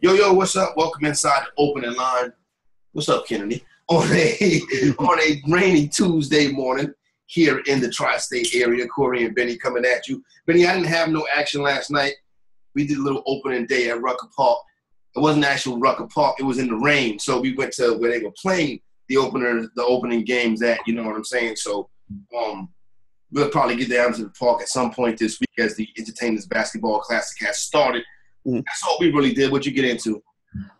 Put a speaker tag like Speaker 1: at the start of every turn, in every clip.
Speaker 1: Yo, what's up? Welcome inside the opening line. What's up, Kennedy? On a rainy Tuesday morning here in the tri-state area, Corey and Benny coming at you. Benny, I didn't have no action last night. We did a little opening day at Rucker Park. It wasn't actual Rucker Park. It was in the rain. So we went to where they were playing the opening games at, you know what I'm saying? So we'll probably get down to the park at some point this week as the Entertainers Basketball Classic has started. That's all we really did. What'd you get into?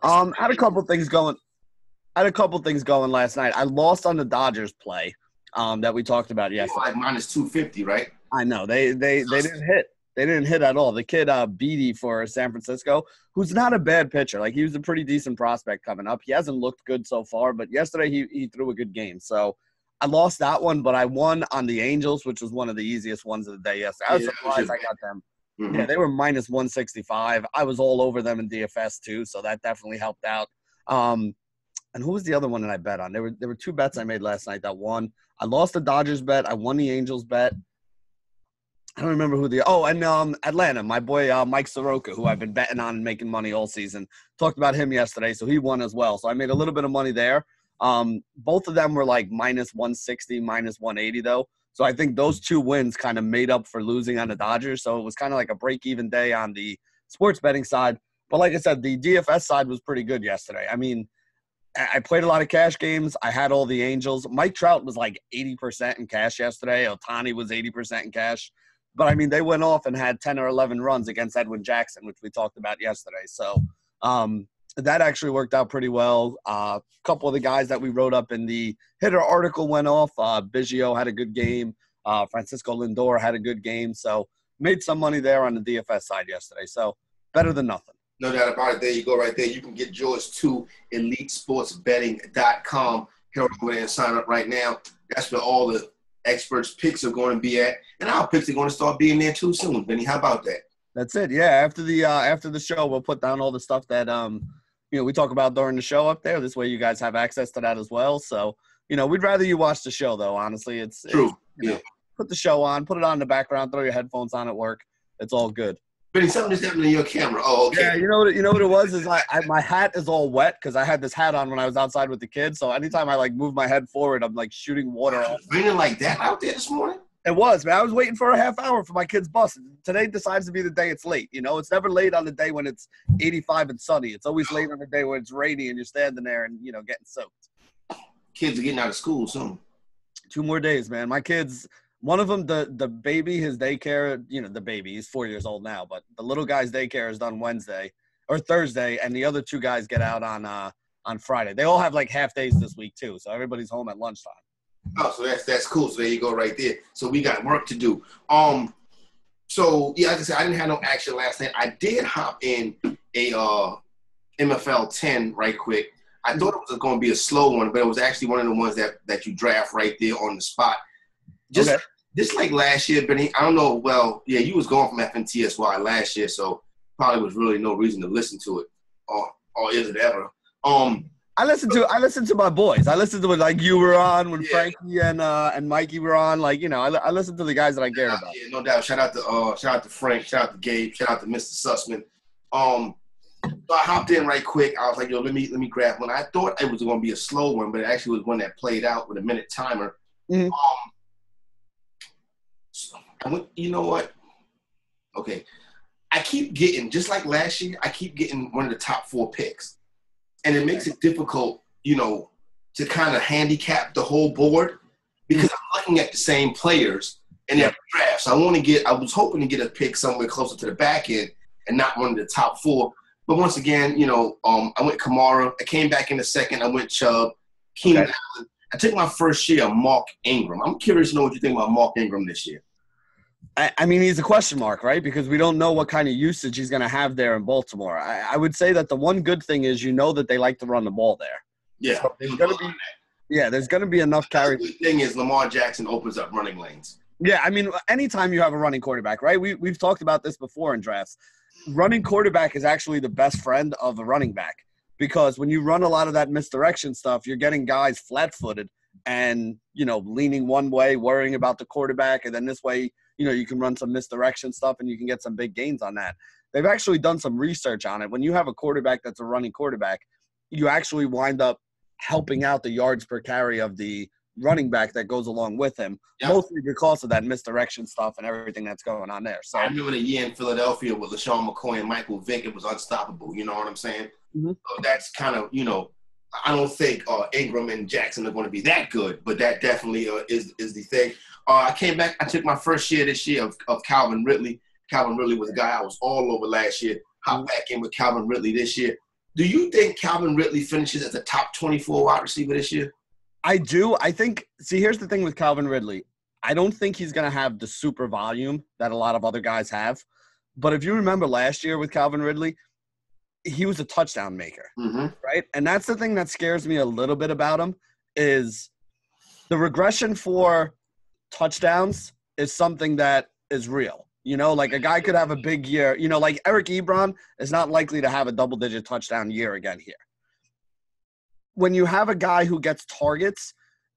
Speaker 2: I had a couple things going last night. I lost on the Dodgers play that we talked about yesterday.
Speaker 1: Like minus 250, right?
Speaker 2: I know. They didn't hit. They didn't hit at all. The kid Beatty for San Francisco, who's not a bad pitcher. Like, he was a pretty decent prospect coming up. He hasn't looked good so far, but yesterday he threw a good game. So I lost that one, but I won on the Angels, which was one of the easiest ones of the day yesterday. I was surprised I got them. Mm-hmm. Yeah, they were minus 165. I was all over them in DFS too, so that definitely helped out. And who was the other one that I bet on? There were two bets I made last night that won. I lost the Dodgers bet. I won the Angels bet. I don't remember who and Atlanta, my boy Mike Soroka, who I've been betting on and making money all season. Talked about him yesterday, so he won as well. So I made a little bit of money there. Both of them were like minus 160, minus 180 though. So I think those two wins kind of made up for losing on the Dodgers. So it was kind of like a break-even day on the sports betting side. But like I said, the DFS side was pretty good yesterday. I mean, I played a lot of cash games. I had all the Angels. Mike Trout was like 80% in cash yesterday. Ohtani was 80% in cash. But, I mean, they went off and had 10 or 11 runs against Edwin Jackson, which we talked about yesterday. So that actually worked out pretty well. A couple of the guys that we wrote up in the hitter article went off. Biggio had a good game. Francisco Lindor had a good game. So made some money there on the DFS side yesterday. So better than nothing.
Speaker 1: No doubt about it. There you go right there. You can get yours to EliteSportsBetting.com. Head over there and sign up right now. That's where all the experts' picks are going to be at. And our picks are going to start being there too soon. Benny, how about that?
Speaker 2: That's it. Yeah, after the show, we'll put down all the stuff that we talk about during the show up there. This way you guys have access to that as well. So, we'd rather you watch the show though, honestly. It's
Speaker 1: true.
Speaker 2: Put the show on, put it on in the background, throw your headphones on at work. It's all good.
Speaker 1: Benny, something just happened in your camera. Oh, okay.
Speaker 2: Yeah, you know what it was is my hat is all wet because I had this hat on when I was outside with the kids. So anytime I move my head forward, I'm shooting water off.
Speaker 1: Raining like that out there this morning?
Speaker 2: It was, man. I was waiting for a half hour for my kid's bus. Today decides to be the day it's late. It's never late on the day when it's 85 and sunny. It's always late on the day when it's rainy and you're standing there and, getting soaked.
Speaker 1: Kids are getting out of school soon.
Speaker 2: 2 more days, man. My kids, one of them, the baby, his daycare, the baby, he's 4 years old now, but the little guy's daycare is done Wednesday or Thursday, and the other 2 guys get out on Friday. They all have half days this week too, so everybody's home at lunchtime.
Speaker 1: Oh, so that's cool. So there you go right there. So we got work to do. So yeah, like I said, I didn't have no action last night. I did hop in a MFL 10 right quick. I thought it was going to be a slow one, but it was actually one of the ones that you draft right there on the spot. Just like last year, Benny, I don't know. Well, yeah, you was going from FNTSY last year, so probably was really no reason to listen to it, or is it ever?
Speaker 2: I listened to my boys. I listened to it you were on when Frankie and Mikey were on. I listened to the guys that I cared about.
Speaker 1: Yeah, no doubt. Shout out to Frank. Shout out to Gabe. Shout out to Mr. Sussman. So I hopped in right quick. I was like, let me grab one. I thought it was going to be a slow one, but it actually was one that played out with a minute timer. Mm-hmm. So I went, you know what? Okay. I keep getting, just like last year, I keep getting one of the top 4 picks. And it makes it difficult, to kind of handicap the whole board because I'm looking at the same players in every draft. So I was hoping to get a pick somewhere closer to the back end and not one of the top 4. But once again, I went Kamara. I came back in the second. I went Chubb, Keenan Allen. I took my first year of Mark Ingram. I'm curious to know what you think about Mark Ingram this year.
Speaker 2: I mean, he's a question mark, right? Because we don't know what kind of usage he's going to have there in Baltimore. I would say that the one good thing is that they like to run the ball there.
Speaker 1: Yeah.
Speaker 2: So there's going to be enough carries.
Speaker 1: The good thing is Lamar Jackson opens up running lanes.
Speaker 2: Yeah, I mean, anytime you have a running quarterback, right? We've talked about this before in drafts. Running quarterback is actually the best friend of a running back because when you run a lot of that misdirection stuff, you're getting guys flat-footed and, leaning one way, worrying about the quarterback, and then this way – you can run some misdirection stuff and you can get some big gains on that. they've actually done some research on it. When you have a quarterback that's a running quarterback, you actually wind up helping out the yards per carry of the running back that goes along with him, mostly because of that misdirection stuff and everything that's going on there. So
Speaker 1: I remember the year in Philadelphia with LaShawn McCoy and Michael Vick, it was unstoppable. You know what I'm saying?
Speaker 2: Mm-hmm.
Speaker 1: So that's kind of, I don't think Ingram and Jackson are going to be that good, but that definitely is the thing. I came back. I took my first year this year of Calvin Ridley. Calvin Ridley was a guy I was all over last year. Hop back in with Calvin Ridley this year. Do you think Calvin Ridley finishes as a top 24 wide receiver this year?
Speaker 2: I do. I think – see, here's the thing with Calvin Ridley. I don't think he's going to have the super volume that a lot of other guys have. But if you remember last year with Calvin Ridley, he was a touchdown maker, right? And that's the thing that scares me a little bit about him is the regression for touchdowns is something that is real. Like a guy could have a big year. Like Eric Ebron is not likely to have a double-digit touchdown year again here. When you have a guy who gets targets,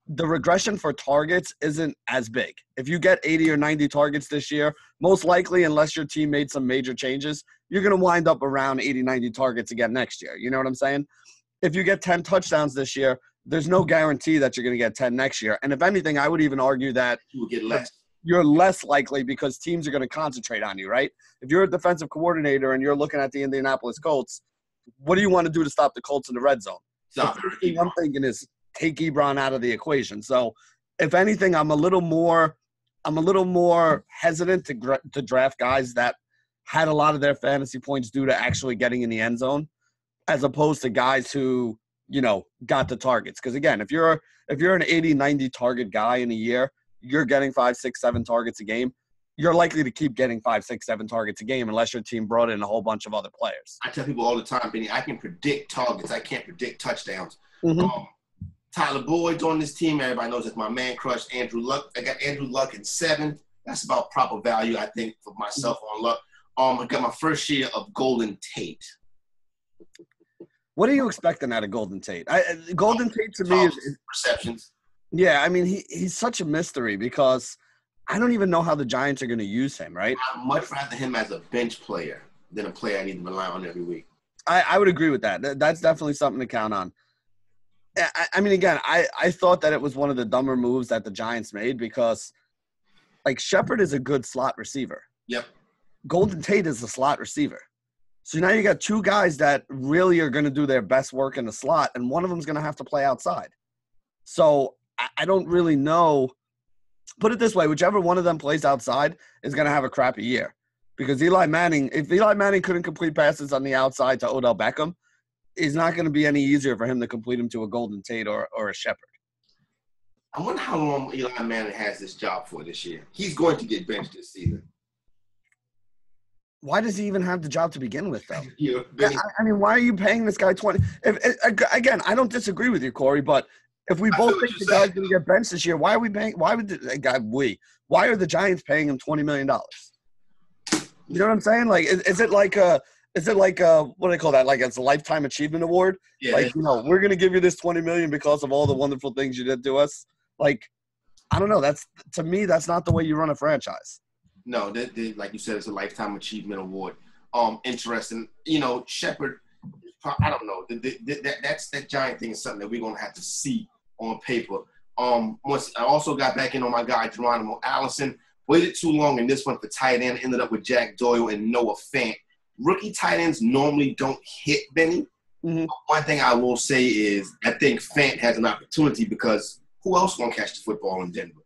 Speaker 2: the regression for targets isn't as big. If you get 80 or 90 targets this year, most likely, unless your team made some major changes, you're going to wind up around 80, 90 targets again next year. You know what I'm saying? If you get 10 touchdowns this year, there's no guarantee that you're going to get 10 next year. And if anything, I would even argue that
Speaker 1: you will get less.
Speaker 2: You're less likely because teams are going to concentrate on you, right? If you're a defensive coordinator and you're looking at the Indianapolis Colts, what do you want to do to stop the Colts in the red zone? The first thing I'm thinking is take Ebron out of the equation. So, if anything, I'm a little more hesitant to draft guys that had a lot of their fantasy points due to actually getting in the end zone, as opposed to guys who got the targets. Because again, if you're an 80, 90 target guy in a year, you're getting 5, 6, 7 targets a game. You're likely to keep getting 5, 6, 7 targets a game unless your team brought in a whole bunch of other players.
Speaker 1: I tell people all the time, Benny, I can predict targets. I can't predict touchdowns. Tyler Boyd's on this team. Everybody knows it's my man crush, Andrew Luck. I got Andrew Luck in 7. That's about proper value, I think, for myself on Luck. I got my first year of Golden Tate.
Speaker 2: What are you expecting out of Golden Tate? Golden Tate to me is
Speaker 1: receptions.
Speaker 2: Yeah, I mean, he's such a mystery because I don't even know how the Giants are going to use him, right?
Speaker 1: I'd much rather him as a bench player than a player I need to rely on every week.
Speaker 2: I would agree with that. That's definitely something to count on. I mean, again, I thought that it was one of the dumber moves that the Giants made because, like, Shepard is a good slot receiver.
Speaker 1: Yep.
Speaker 2: Golden Tate is a slot receiver. So now you got two guys that really are going to do their best work in the slot, and one of them is going to have to play outside. So I don't really know. Put it this way, whichever one of them plays outside is going to have a crappy year. Because if Eli Manning couldn't complete passes on the outside to Odell Beckham, it's not going to be any easier for him to complete them to a Golden Tate or a Shepard.
Speaker 1: I wonder how long Eli Manning has this job for this year. He's going to get benched this season.
Speaker 2: Why does he even have the job to begin with, though?
Speaker 1: I
Speaker 2: mean, why are you paying this guy 20? Again, I don't disagree with you, Corey, but if we both think the guy's going to get benched this year, why are we paying? Why are the Giants paying him $20 million? You know what I'm saying? Like, is it like a what do they call that? Like it's a lifetime achievement award?
Speaker 1: Yeah.
Speaker 2: Like, we're going to give you this $20 million because of all the wonderful things you did to us. Like, I don't know. To me, that's not the way you run a franchise.
Speaker 1: No, like you said, it's a lifetime achievement award. Interesting. Shepard, I don't know. That Giant thing is something that we're going to have to see on paper. Once I also got back in on my guy, Geronimo Allison. Waited too long in this one for tight end. Ended up with Jack Doyle and Noah Fant. Rookie tight ends normally don't hit Benny.
Speaker 2: Mm-hmm.
Speaker 1: One thing I will say is I think Fant has an opportunity because who else going to catch the football in Denver?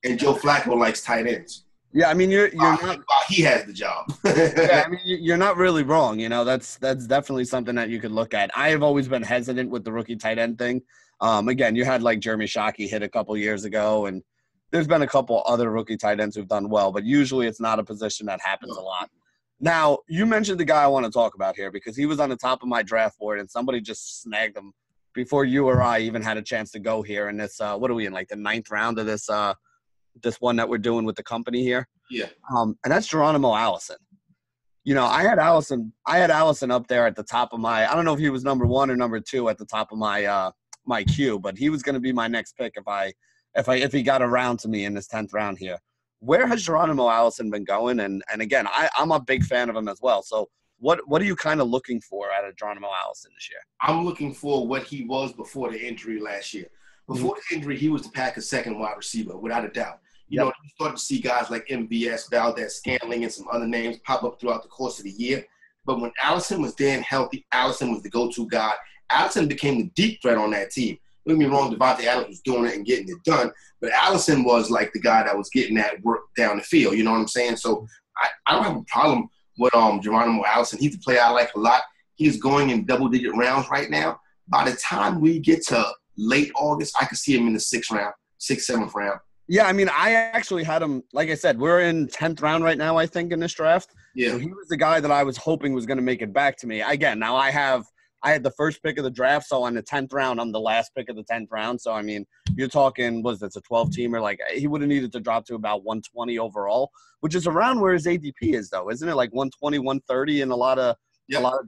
Speaker 1: And Joe Flacco likes tight ends.
Speaker 2: Yeah, I mean, you're not.
Speaker 1: He has the job.
Speaker 2: Yeah, I mean, you're not really wrong. That's definitely something that you could look at. I have always been hesitant with the rookie tight end thing. Again, you had like Jeremy Shockey hit a couple years ago, and there's been a couple other rookie tight ends who've done well, but usually it's not a position that happens a lot. Now, you mentioned the guy I want to talk about here because he was on the top of my draft board, and somebody just snagged him before you or I even had a chance to go here. And this, what are we in, like the 9th round of this one that we're doing with the company here?
Speaker 1: Yeah.
Speaker 2: And that's Geronimo Allison. I had Allison up there at the top of my – I don't know if he was number 1 or number 2 at the top of my queue, but he was going to be my next pick if he got around to me in this 10th round here. Where has Geronimo Allison been going? And again, I'm a big fan of him as well. So what are you kind of looking for out of Geronimo Allison this year?
Speaker 1: I'm looking for what he was before the injury last year. Before the injury, he was the Packers' second wide receiver, without a doubt. You know, you started to see guys like MVS, Valdez, Scantling, and some other names pop up throughout the course of the year. But when Allison was there and healthy, Allison was the go-to guy. Allison became the deep threat on that team. Don't get me wrong, Devontae Adams was doing it and getting it done, but Allison was like the guy that was getting that work down the field. You know what I'm saying? So I don't have a problem with Geronimo Allison. He's a player I like a lot. He's going in double-digit rounds right now. By the time we get to late August, I could see him in the 6th, 7th round.
Speaker 2: Yeah, I mean, I actually had him, like I said, we're in 10th round right now, I think, in this draft.
Speaker 1: Yeah.
Speaker 2: So he was the guy that I was hoping was going to make it back to me. Again, now I had the first pick of the draft, so on the 10th round, I'm the last pick of the 10th round. So, I mean, you're talking, a 12-teamer? Like, he would have needed to drop to about 120 overall, which is around where his ADP is, though, isn't it? Like 120, 130 in a lot of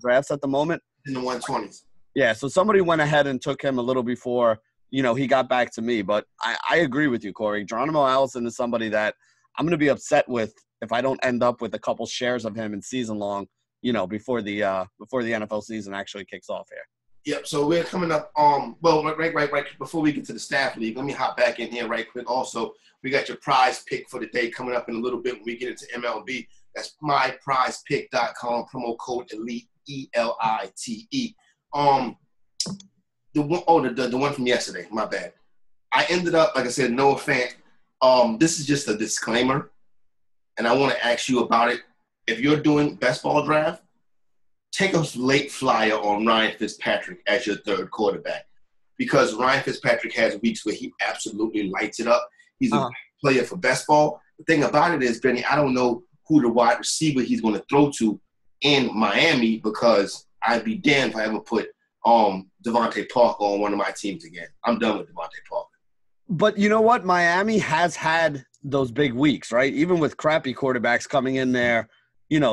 Speaker 2: drafts at the moment.
Speaker 1: In the 120s.
Speaker 2: Yeah, so somebody went ahead and took him a little before, he got back to me. But I agree with you, Corey. Geronimo Allison is somebody that I'm going to be upset with if I don't end up with a couple shares of him in season long, before the NFL season actually kicks off here.
Speaker 1: Yep. So we're coming up. Right. Before we get to the staff league, let me hop back in here right quick. Also, we got your prize pick for the day coming up in a little bit when we get into MLB. That's myprizepick.com. Promo code ELITE, ELITE. The one from yesterday. My bad. I ended up, like I said, Noah Fant. This is just a disclaimer, and I want to ask you about it. If you're doing best ball draft, take a late flyer on Ryan Fitzpatrick as your third quarterback, because Ryan Fitzpatrick has weeks where he absolutely lights it up. He's a player for best ball. The thing about it is, Benny, I don't know who the wide receiver he's going to throw to in Miami, because I'd be damned if I ever put Devontae Parker on one of my teams again. I'm done with Devontae Parker.
Speaker 2: But you know what? Miami has had those big weeks, right? Even with crappy quarterbacks coming in there,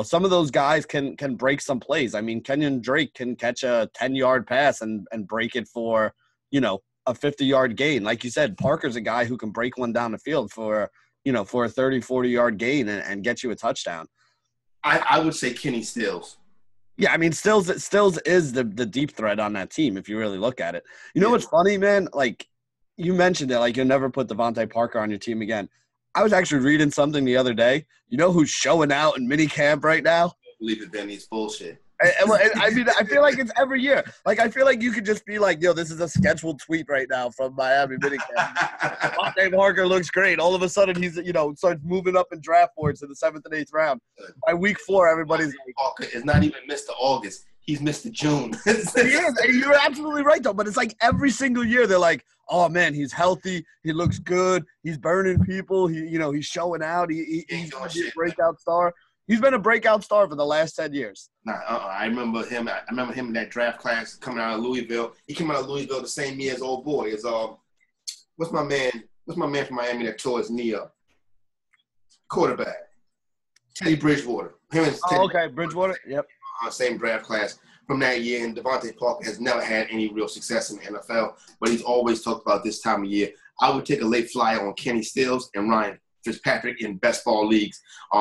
Speaker 2: some of those guys can break some plays. I mean, Kenyon Drake can catch a 10-yard pass and break it for, a 50-yard gain. Like you said, Parker's a guy who can break one down the field for a 30, 40-yard gain and get you a touchdown.
Speaker 1: I would say Kenny Stills.
Speaker 2: Yeah, I mean, Stills is the deep threat on that team if you really look at it. You know what's funny, man? Like, you mentioned it, like you'll never put Devontae Parker on your team again. I was actually reading something the other day. You know who's showing out in minicamp right now?
Speaker 1: I believe it, Benny. It's bullshit.
Speaker 2: I mean, I feel like it's every year. Like, I feel like you could just be like, this is a scheduled tweet right now from Miami minicamp. Devontae Parker looks great. All of a sudden, he's, starts moving up in draft boards in the 7th and 8th round. By week 4, everybody's like –
Speaker 1: Parker is not even Mr. August. He's Mr. June.
Speaker 2: He is. And you're absolutely right, though. But it's like every single year they're like, oh, man, he's healthy. He looks good. He's burning people. He's showing out. He's a breakout star. He's been a breakout star for the last 10 years.
Speaker 1: I remember him. I remember him in that draft class coming out of Louisville. He came out of Louisville the same year as old boy. What's my man from Miami that tore his knee up? Quarterback. Teddy Bridgewater.
Speaker 2: Bridgewater. Yep.
Speaker 1: Same draft class from that year, and Devontae Parker has never had any real success in the NFL, but he's always talked about this time of year. I would take a late flyer on Kenny Stills and Ryan Fitzpatrick in best ball leagues,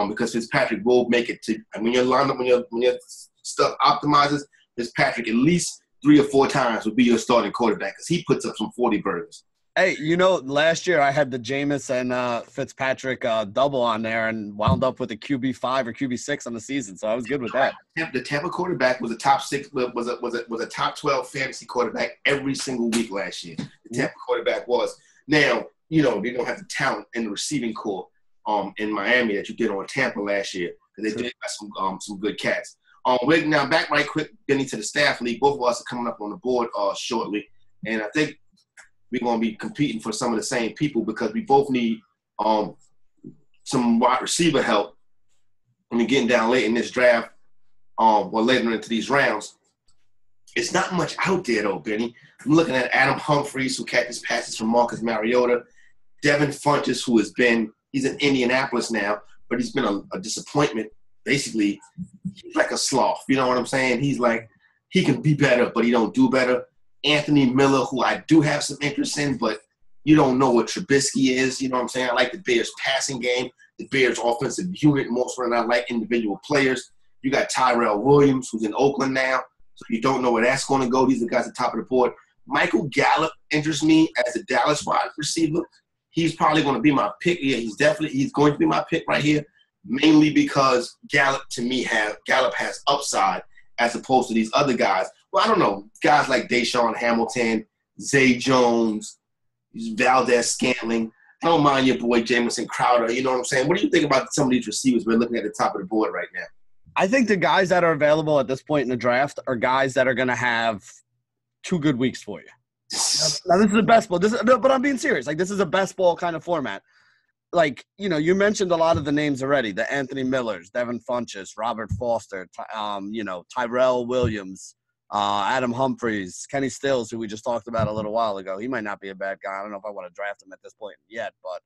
Speaker 1: because Fitzpatrick will make it to. And when you're lined up, when your stuff optimizes, Fitzpatrick at least 3 or 4 times would be your starting quarterback, because he puts up some 40 burgers.
Speaker 2: Hey, last year I had the Jameis and Fitzpatrick double on there and wound up with a QB5 or QB6 on the season, so I was good with that.
Speaker 1: The Tampa quarterback was a top 6, was a top 12 fantasy quarterback every single week last year. The Tampa quarterback was. Now, they don't have the talent in the receiving corps in Miami that you did on Tampa last year, because they did have some good cats. We're now back right quick, getting to the staff league. Both of us are coming up on the board shortly, and I think we're going to be competing for some of the same people, because we both need some wide receiver help when we're getting down late in this draft, or later into these rounds. It's not much out there, though, Benny. I'm looking at Adam Humphries, who catches passes from Marcus Mariota. Devin Funchess, he's in Indianapolis now, but he's been a disappointment. Basically, he's like a sloth. You know what I'm saying? He's like, he can be better, but he don't do better. Anthony Miller, who I do have some interest in, but you don't know what Trubisky is. You know what I'm saying? I like the Bears passing game. the Bears' offensive unit more so than I like individual players. You got Tyrell Williams, who's in Oakland now, so you don't know where that's going to go. These are the guys at the top of the board. Michael Gallup interests me as a Dallas wide receiver. He's probably going to be my pick. Yeah, he's going to be my pick right here, mainly because Gallup has upside as opposed to these other guys. Well, I don't know, guys like Deshaun Hamilton, Zay Jones, Valdez Scantling. I don't mind your boy Jamison Crowder. You know what I'm saying? What do you think about some of these receivers we're looking at the top of the board right now?
Speaker 2: I think the guys that are available at this point in the draft are guys that are going to have 2 good weeks for you. Now, this is the best ball. But I'm being serious. Like, this is a best ball kind of format. Like, you know, you mentioned a lot of the names already. The Anthony Millers, Devin Funchess, Robert Foster, Tyrell Williams, Adam Humphries, Kenny Stills, who we just talked about a little while ago. He might not be a bad guy. I don't know if I want to draft him at this point yet. But,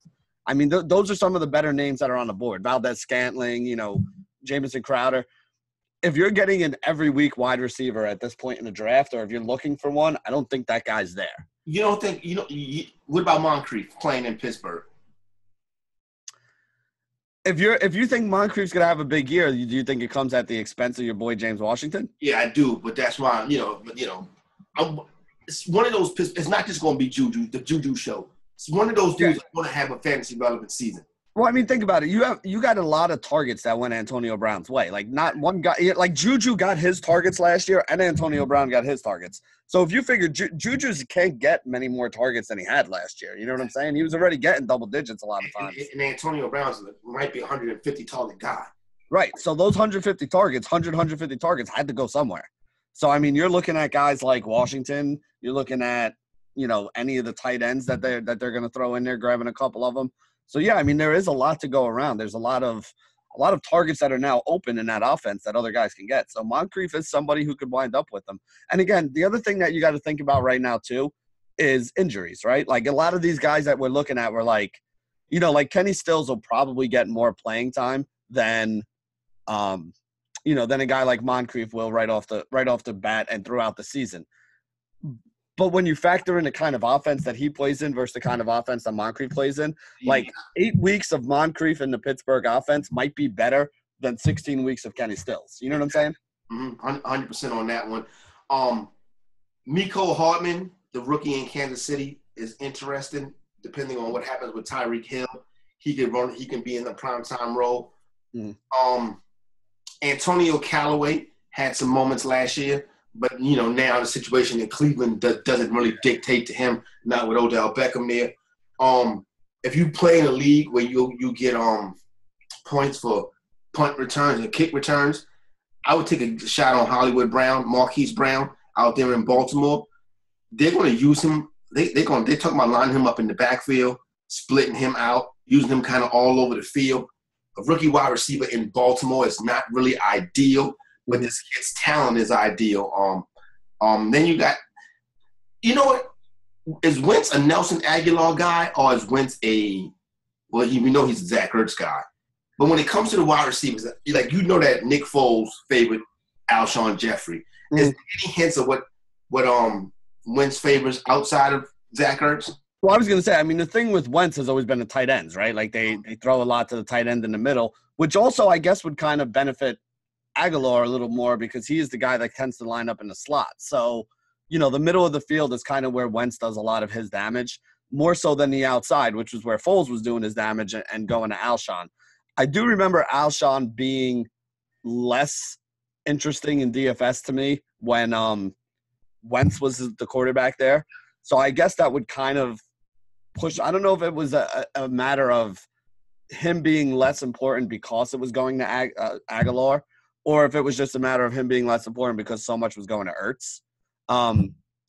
Speaker 2: I mean, those are some of the better names that are on the board. Valdez Scantling, you know, Jamison Crowder. If you're getting an every week wide receiver at this point in the draft, or if you're looking for one, I don't think that guy's there.
Speaker 1: You don't think what about Moncrief playing in Pittsburgh?
Speaker 2: If you think Moncrief's gonna have a big year, do you think it comes at the expense of your boy James Washington?
Speaker 1: Yeah, I do, but that's why it's one of those. It's not just going to be the Juju show. It's one of those dudes that want to have a fantasy relevant season.
Speaker 2: Well, I mean, think about it. You got a lot of targets that went Antonio Brown's way. Like, not one guy – like, Juju got his targets last year, and Antonio Brown got his targets. So, if you figure Juju can't get many more targets than he had last year, you know what I'm saying? He was already getting double digits a lot of times.
Speaker 1: And Antonio Brown's might be a 150-target guy.
Speaker 2: Right. So, those 150 targets had to go somewhere. So, I mean, you're looking at guys like Washington. You're looking at, you know, any of the tight ends that they're going to throw in there, grabbing a couple of them. So, yeah, I mean, there is a lot to go around. There's a lot of targets that are now open in that offense that other guys can get. So Moncrief is somebody who could wind up with them. And, again, the other thing that you got to think about right now, too, is injuries, right? Like, a lot of these guys that we're looking at were like, you know, like Kenny Stills will probably get more playing time than a guy like Moncrief will right off the bat and throughout the season. But when you factor in the kind of offense that he plays in versus the kind of offense that Moncrief plays in, like 8 weeks of Moncrief in the Pittsburgh offense might be better than 16 weeks of Kenny Stills. You know what I'm saying?
Speaker 1: 100% on that one. Mecole Hardman, the rookie in Kansas City, is interesting. Depending on what happens with Tyreek Hill, he can be in the primetime role. Antonio Callaway had some moments last year. But, you know, now the situation in Cleveland doesn't really dictate to him, not with Odell Beckham there. If you play in a league where you get points for punt returns and kick returns, I would take a shot on Hollywood Brown, Marquise Brown out there in Baltimore. They're going to use him. They're talking about lining him up in the backfield, splitting him out, using him kind of all over the field. A rookie wide receiver in Baltimore is not really ideal. But this kid's talent is ideal. Then you got, you know what? Is Wentz a Nelson Aguilar guy or is Wentz we know he's a Zach Ertz guy. But when it comes to the wide receivers, like, you know that Nick Foles favored Alshon Jeffrey. Is there any hints of what Wentz favors outside of Zach Ertz?
Speaker 2: Well, I was going to say, I mean, the thing with Wentz has always been the tight ends, right? Like, they throw a lot to the tight end in the middle, which also, I guess, would kind of benefit Aguilar a little more because he is the guy that tends to line up in the slot. So, you know, the middle of the field is kind of where Wentz does a lot of his damage, more so than the outside, which was where Foles was doing his damage and going to Alshon. I do remember Alshon being less interesting in DFS to me when Wentz was the quarterback there. So I guess that would kind of push – I don't know if it was a matter of him being less important because it was going to Aguilar, or if it was just a matter of him being less important because so much was going to Ertz.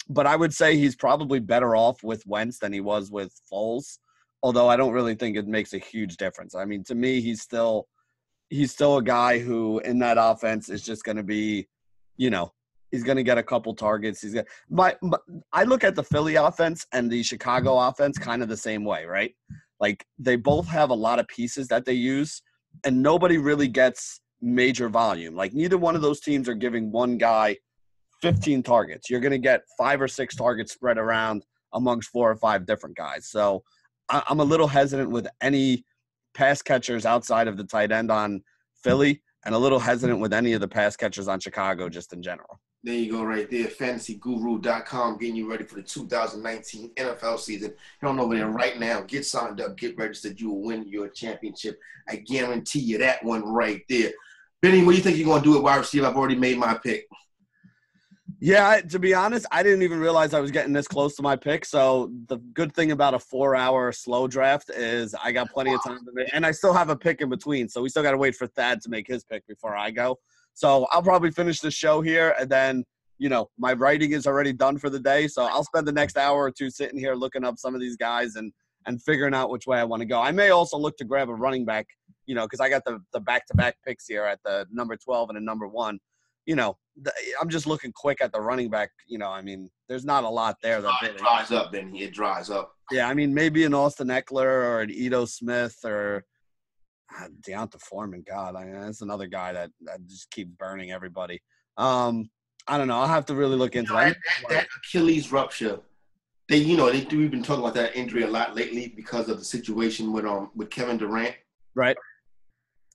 Speaker 2: But I would say he's probably better off with Wentz than he was with Foles, although I don't really think it makes a huge difference. I mean, to me, he's still a guy who in that offense is just going to be, you know, he's going to get a couple targets. I look at the Philly offense and the Chicago offense kind of the same way, right? Like, they both have a lot of pieces that they use, and nobody really gets major volume. Like, neither one of those teams are giving one guy 15 targets. You're going to get 5 or 6 targets spread around amongst 4 or 5 different guys. So I'm a little hesitant with any pass catchers outside of the tight end on Philly and a little hesitant with any of the pass catchers on Chicago just in general.
Speaker 1: There you go right there. FantasyGuru.com getting you ready for the 2019 NFL season. Head on over there right now. Get signed up. Get registered. You will win your championship. I guarantee you that one right there. Benny, what do you think you're going to do at wide receiver? I've already made my pick.
Speaker 2: Yeah, to be honest, I didn't even realize I was getting this close to my pick. So the good thing about a 4-hour slow draft is I got plenty of time to make, and I still have a pick in between. So we still got to wait for Thad to make his pick before I go. So I'll probably finish the show here, and then, my writing is already done for the day. So I'll spend the next hour or two sitting here looking up some of these guys and figuring out which way I want to go. I may also look to grab a running back, because I got the back-to-back picks here at the number 12 and the number 1. I'm just looking quick at the running back. There's not a lot there.
Speaker 1: It dries up, Benny. It dries up.
Speaker 2: Yeah, maybe an Austin Eckler or an Ito Smith or Deonta Foreman. God, that's another guy that just keeps burning everybody. I don't know. I'll have to really look into that.
Speaker 1: That Achilles rupture, we've been talking about that injury a lot lately because of the situation with Kevin Durant.
Speaker 2: Right.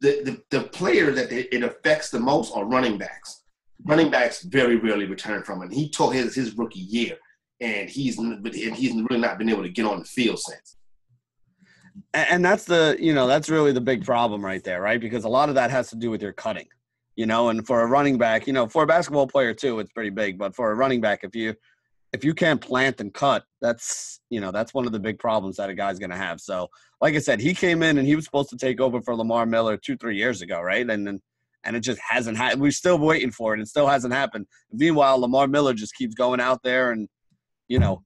Speaker 1: The player that it affects the most are running backs. Running backs very rarely return from it. He took his rookie year, and he's really not been able to get on the field since.
Speaker 2: And that's that's really the big problem right there, right? Because a lot of that has to do with your cutting, and for a running back, for a basketball player too, it's pretty big. But for a running back, if you can't plant and cut, that's one of the big problems that a guy's going to have. So, like I said, he came in and he was supposed to take over for Lamar Miller 2-3 years ago, right? And it just hasn't happened. We're still waiting for it. It still hasn't happened. Meanwhile, Lamar Miller just keeps going out there and,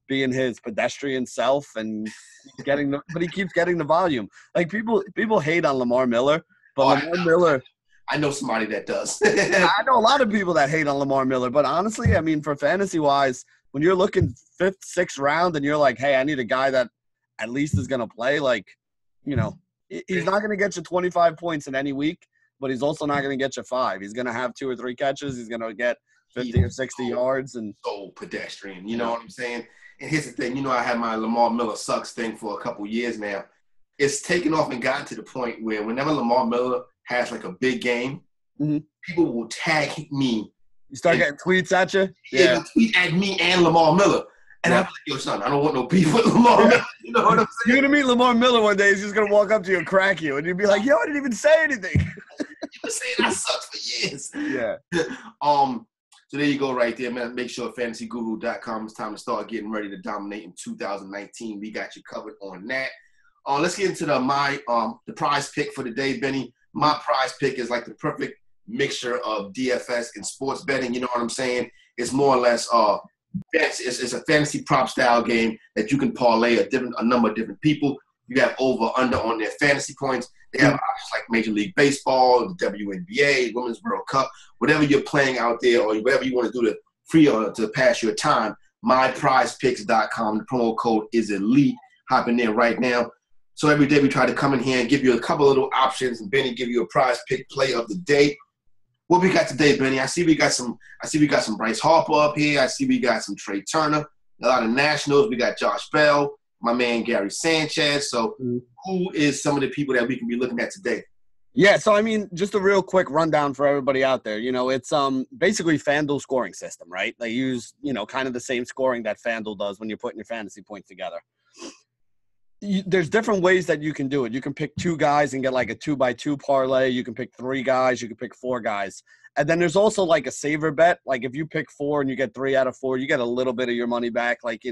Speaker 2: being his pedestrian self and but he keeps getting the volume. Like people hate on Lamar Miller, but Lamar Miller.
Speaker 1: I know somebody that does.
Speaker 2: I know a lot of people that hate on Lamar Miller, but honestly, for fantasy-wise, when you're looking 5th, 6th round and you're like, hey, I need a guy that at least is going to play, he's not going to get you 25 points in any week, but he's also not going to get you 5. He's going to have 2 or 3 catches. He's going to get 50 or 60 yards. And
Speaker 1: so pedestrian, you know what I'm saying? And here's the thing, I had my Lamar Miller sucks thing for a couple years now. It's taken off and gotten to the point where whenever Lamar Miller has a big game, people will tag me.
Speaker 2: You start getting tweets at you?
Speaker 1: Yeah. Tweet at me and Lamar Miller. And I'm like, yo, son, I don't want no beef with Lamar Miller. You know what I'm saying?
Speaker 2: You're going to meet Lamar Miller one day. He's just going to walk up to you and crack you. And you'd be like, yo, I didn't even say anything.
Speaker 1: You've been saying that sucks for years.
Speaker 2: Yeah.
Speaker 1: So there you go right there, man. Make sure FantasyGuru.com. It's time to start getting ready to dominate in 2019. We got you covered on that. Let's get into the prize pick for the day, Benny. My prize pick is like the perfect mixture of DFS and sports betting. You know what I'm saying? It's more or less it's a fantasy prop style game that you can parlay a number of different people. You have over under on their fantasy points. They have options like Major League Baseball, the WNBA, Women's World Cup, whatever you're playing out there or whatever you want to do to pass your time. MyPrizePicks.com. The promo code is ELITE. Hop in there right now. So every day we try to come in here and give you a couple of little options, and Benny give you a prize pick play of the day. What we got today, Benny? I see we got some Bryce Harper up here. I see we got some Trey Turner, a lot of Nationals. We got Josh Bell, my man Gary Sanchez. So who is some of the people that we can be looking at today?
Speaker 2: Yeah, so just a real quick rundown for everybody out there. It's basically FanDuel scoring system, right? They use, kind of the same scoring that FanDuel does when you're putting your fantasy points together. There's different ways that you can do it. You can pick 2 guys and get like a 2x2 parlay. You can pick 3 guys. You can pick 4 guys. And then there's also like a saver bet. Like if you pick 4 and you get 3 out of 4, you get a little bit of your money back. Like,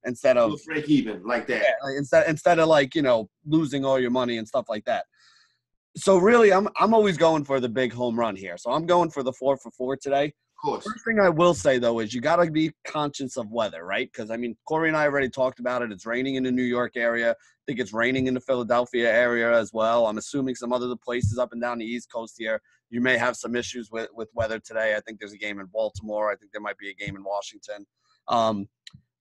Speaker 2: instead of
Speaker 1: break even like that.
Speaker 2: Yeah, instead of like, losing all your money and stuff like that. So really, I'm always going for the big home run here. So I'm going for the 4 for 4 today.
Speaker 1: Of course.
Speaker 2: First thing I will say, though, is you got to be conscious of weather, right? Because, Corey and I already talked about it. It's raining in the New York area. I think it's raining in the Philadelphia area as well. I'm assuming some other places up and down the East Coast here, you may have some issues with weather today. I think there's a game in Baltimore. I think there might be a game in Washington.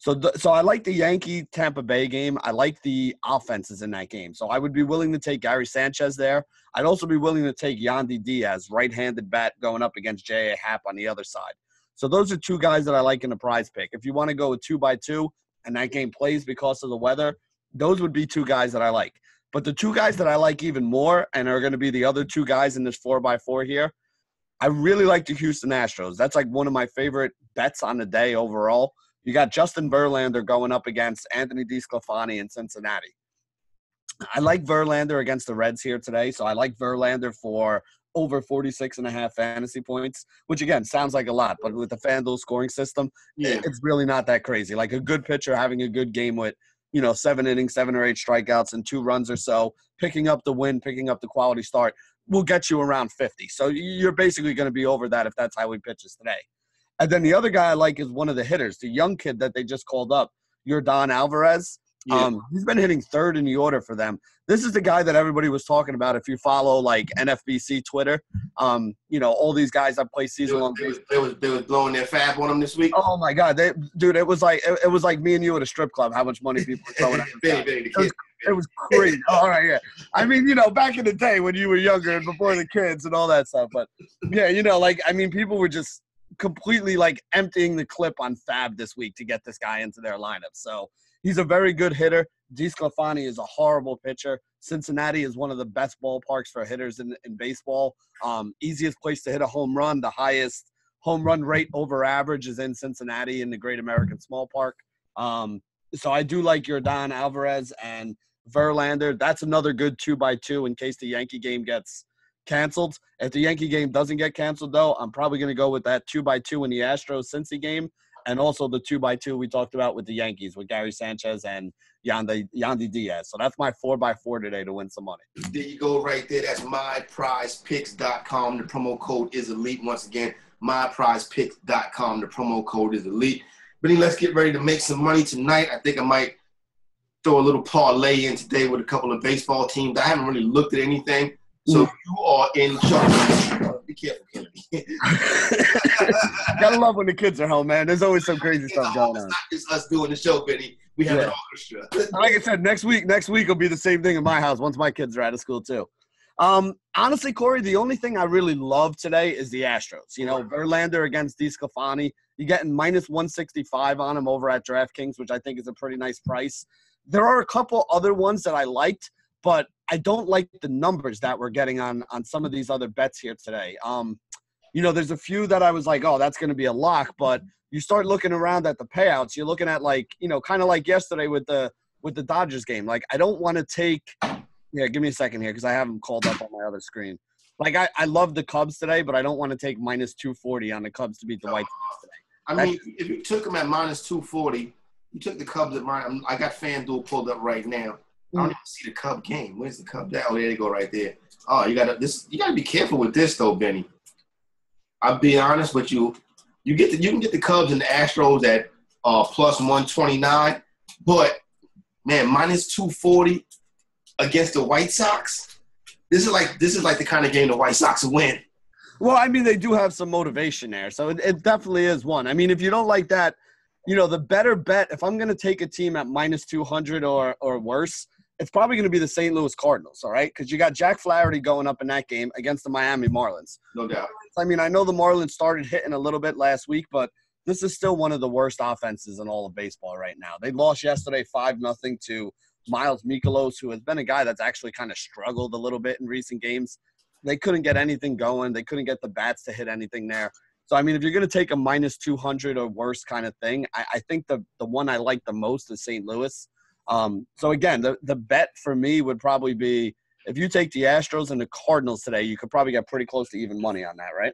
Speaker 2: So I like the Yankee-Tampa Bay game. I like the offenses in that game. So I would be willing to take Gary Sanchez there. I'd also be willing to take Yandy Diaz, right-handed bat, going up against J.A. Happ on the other side. So those are 2 guys that I like in the prize pick. If you want to go with 2x2 and that game plays because of the weather, those would be 2 guys that I like. But the two guys that I like even more and are going to be the other two guys in this 4x4 here, I really like the Houston Astros. That's like one of my favorite bets on the day overall. You got Justin Verlander going up against Anthony DeSclafani in Cincinnati. I like Verlander against the Reds here today, so I like Verlander for over 46.5 fantasy points, which, again, sounds like a lot. But with the FanDuel scoring system, it's really not that crazy. Like a good pitcher having a good game with, 7 innings, 7 or 8 strikeouts, and 2 runs or so, picking up the win, picking up the quality start, will get you around 50. So you're basically going to be over that if that's how he pitches today. And then the other guy I like is one of the hitters, the young kid that they just called up, Yordan Alvarez. Yeah. He's been hitting third in the order for them. This is the guy that everybody was talking about. If you follow like NFBC Twitter, all these guys that play season long.
Speaker 1: They was blowing their fab on him this week.
Speaker 2: Oh my God, it was like me and you at a strip club. How much money people were throwing at him. It was crazy. All right, yeah. I mean, back in the day when you were younger and before the kids and all that stuff. But yeah, people were just completely like emptying the clip on fab this week to get this guy into their lineup. So he's a very good hitter. DeSclafani is a horrible pitcher. Cincinnati is one of the best ballparks for hitters in baseball. Easiest place to hit a home run. The highest home run rate over average is in Cincinnati in the Great American Small Park. So I do like Yordan Alvarez and Verlander. That's another good 2x2 in case the Yankee game gets canceled. If the Yankee game doesn't get canceled, though, I'm probably going to go with that 2x2 in the Astros-Cincy game. And also the 2x2 we talked about with the Yankees with Gary Sanchez and Yandy Diaz. So that's my 4x4 today to win some money.
Speaker 1: There you go right there. That's myprizepicks.com. The promo code is ELITE. Once again, myprizepicks.com. The promo code is ELITE. Benny, let's get ready to make some money tonight. I think I might throw a little parlay in today with a couple of baseball teams. I haven't really looked at anything. So you are in charge. Be careful, Kennedy.
Speaker 2: Gotta love when the kids are home, man. There's always some crazy stuff going on.
Speaker 1: It's not just us doing the show, Benny. We have an orchestra.
Speaker 2: Like I said, next week will be the same thing in my house once my kids are out of school too. Honestly, Corey, the only thing I really love today is the Astros. Verlander against DeSclafani. You're getting minus 165 on him over at DraftKings, which I think is a pretty nice price. There are a couple other ones that I liked, but I don't like the numbers that we're getting on some of these other bets here today. There's a few that I was like, oh, that's going to be a lock, but you start looking around at the payouts. You're looking at kind of like yesterday with the Dodgers game. Like, I don't want to take – yeah, give me a second here because I have them called up on my other screen. Like, I love the Cubs today, but I don't want to take minus 240 on the Cubs to beat the White Sox today.
Speaker 1: I mean, if you took them at minus 240, you took the Cubs at minus – I got FanDuel pulled up right now. I don't even see the Cub game. Where's the Cub? Oh, there they go right there. Oh, you gotta be careful with this though, Benny. I'll be honest with you. You can get the Cubs and the Astros at plus 129, but man, minus 240 against the White Sox. This is like the kind of game the White Sox will win.
Speaker 2: Well, I mean, they do have some motivation there, so it definitely is one. I mean, if you don't like that, the better bet, if I'm going to take a team at minus 200 or worse, it's probably going to be the St. Louis Cardinals, all right? Because you got Jack Flaherty going up in that game against the Miami Marlins.
Speaker 1: No doubt.
Speaker 2: I mean, I know the Marlins started hitting a little bit last week, but this is still one of the worst offenses in all of baseball right now. They lost yesterday 5-0 to Miles Mikolas, who has been a guy that's actually kind of struggled a little bit in recent games. They couldn't get anything going. They couldn't get the bats to hit anything there. So, I mean, if you're going to take a minus 200 or worse kind of thing, I think the one I like the most is St. Louis. So, again, the bet for me would probably be if you take the Astros and the Cardinals today, you could probably get pretty close to even money on that, right?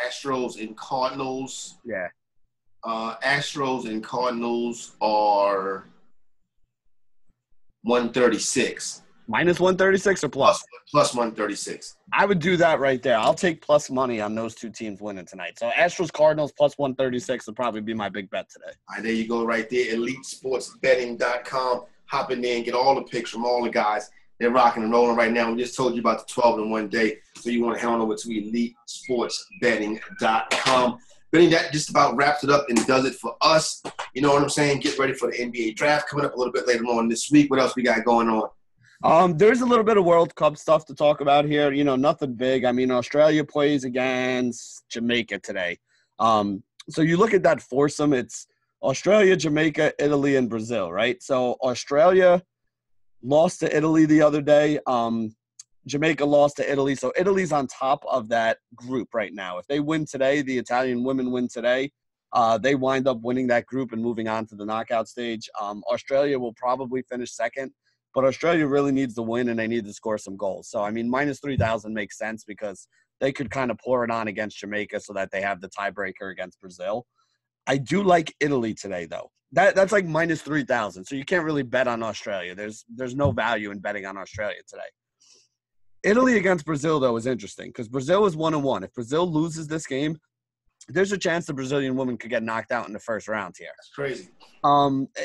Speaker 1: Astros and Cardinals.
Speaker 2: Yeah.
Speaker 1: Astros and Cardinals are 136.
Speaker 2: Minus 136 or plus?
Speaker 1: Plus 136.
Speaker 2: I would do that right there. I'll take plus money on those two teams winning tonight. So Astros, Cardinals, plus 136 would probably be my big bet today.
Speaker 1: All right, there you go right there. EliteSportsBetting.com. Hop in there and get all the picks from all the guys. They're rocking and rolling right now. We just told you about the 12-in-1 day. So you want to head on over to EliteSportsBetting.com. Benny, that just about wraps it up and does it for us. You know what I'm saying? Get ready for the NBA draft coming up a little bit later on this week. What else we got going on?
Speaker 2: There's a little bit of World Cup stuff to talk about here. Nothing big. I mean, Australia plays against Jamaica today. So you look at that foursome, it's Australia, Jamaica, Italy, and Brazil, right? So Australia lost to Italy the other day. Jamaica lost to Italy. So Italy's on top of that group right now. If they win today, the Italian women win today, they wind up winning that group and moving on to the knockout stage. Australia will probably finish second, but Australia really needs to win and they need to score some goals. So, I mean, minus 3,000 makes sense because they could kind of pour it on against Jamaica so that they have the tiebreaker against Brazil. I do like Italy today, though. That's like minus 3,000. So you can't really bet on Australia. There's no value in betting on Australia today. Italy against Brazil, though, is interesting because Brazil is 1-1. If Brazil loses this game, there's a chance the Brazilian woman could get knocked out in the first round here.
Speaker 1: That's crazy.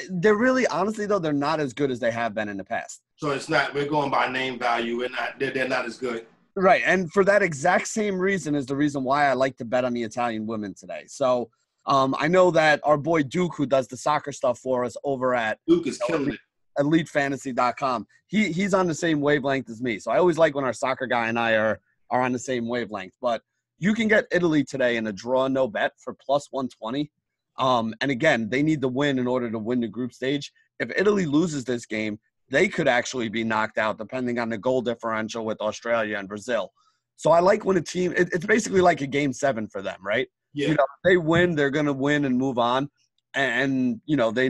Speaker 2: They're really, honestly, though, they're not as good as they have been in the past.
Speaker 1: So it's not, we're going by name value. They're not as good.
Speaker 2: Right, and for that exact same reason is the reason why I like to bet on the Italian women today. So I know that our boy Duke, who does the soccer stuff for us over at
Speaker 1: Duke is killing it.
Speaker 2: EliteFantasy.com. He's on the same wavelength as me. So I always like when our soccer guy and I are on the same wavelength. But you can get Italy today in a draw no bet for plus 120. And again, they need to win in order to win the group stage. If Italy loses this game, they could actually be knocked out depending on the goal differential with Australia and Brazil. So I like when a team – it's basically like a game 7 for them, right?
Speaker 1: Yeah.
Speaker 2: If they win, they're going to win and move on. And, they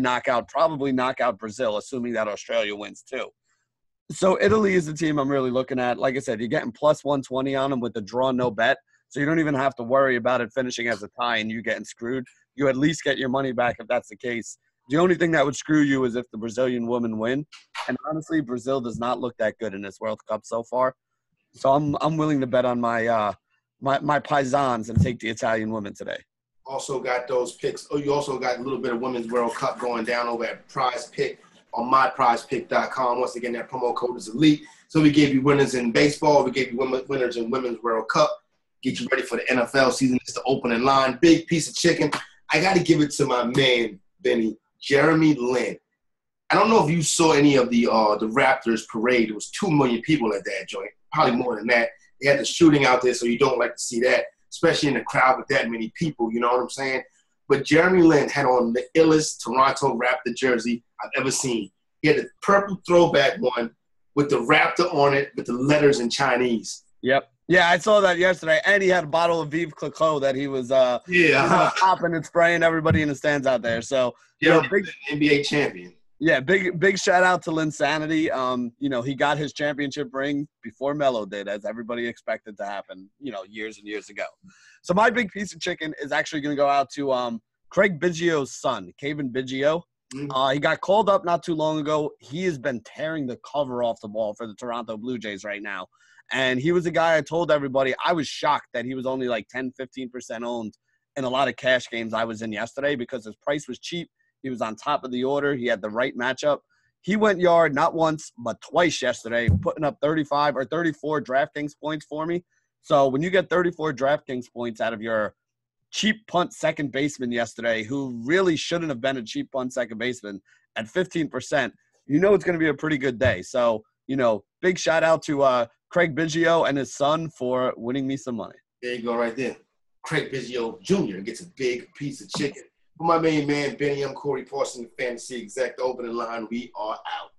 Speaker 2: probably knock out Brazil, assuming that Australia wins too. So Italy is the team I'm really looking at. Like I said, you're getting plus 120 on them with the draw no bet. So you don't even have to worry about it finishing as a tie and you getting screwed. You at least get your money back if that's the case. The only thing that would screw you is if the Brazilian women win. And honestly, Brazil does not look that good in this World Cup so far. So I'm willing to bet on my paisans and take the Italian women today.
Speaker 1: Also got those picks. Oh, you also got a little bit of Women's World Cup going down over at Prize Pick on myprizepick.com. Once again, that promo code is ELITE. So we gave you winners in baseball. We gave you winners in Women's World Cup. Get you ready for the NFL season. It's the opening line. Big piece of chicken. I got to give it to my man, Benny, Jeremy Lin. I don't know if you saw any of the Raptors parade. There was 2 million people at that joint, probably more than that. They had the shooting out there, so you don't like to see that, especially in a crowd with that many people, you know what I'm saying? But Jeremy Lin had on the illest Toronto Raptor jersey I've ever seen. He had the purple throwback one with the Raptor on it with the letters in Chinese.
Speaker 2: Yep. Yeah, I saw that yesterday. And he had a bottle of Vive Clicquot that he was popping and spraying everybody in the stands out there. So,
Speaker 1: big NBA champion.
Speaker 2: Yeah, big shout out to Linsanity. He got his championship ring before Melo did, as everybody expected to happen, years and years ago. So my big piece of chicken is actually going to go out to Craig Biggio's son, Kevin Biggio. Mm-hmm. He got called up not too long ago. He has been tearing the cover off the ball for the Toronto Blue Jays right now. And he was a guy I told everybody I was shocked that he was only like 10, 15% owned in a lot of cash games I was in yesterday because his price was cheap. He was on top of the order. He had the right matchup. He went yard not once, but twice yesterday, putting up 35 or 34 DraftKings points for me. So when you get 34 DraftKings points out of your cheap punt second baseman yesterday, who really shouldn't have been a cheap punt second baseman at 15%, it's going to be a pretty good day. So, big shout out to Craig Biggio and his son for winning me some money.
Speaker 1: There you go right there. Craig Biggio Jr. gets a big piece of chicken. For my main man, Benny, I'm Corey Parson, the Fantasy Exec. The opening line, we are out.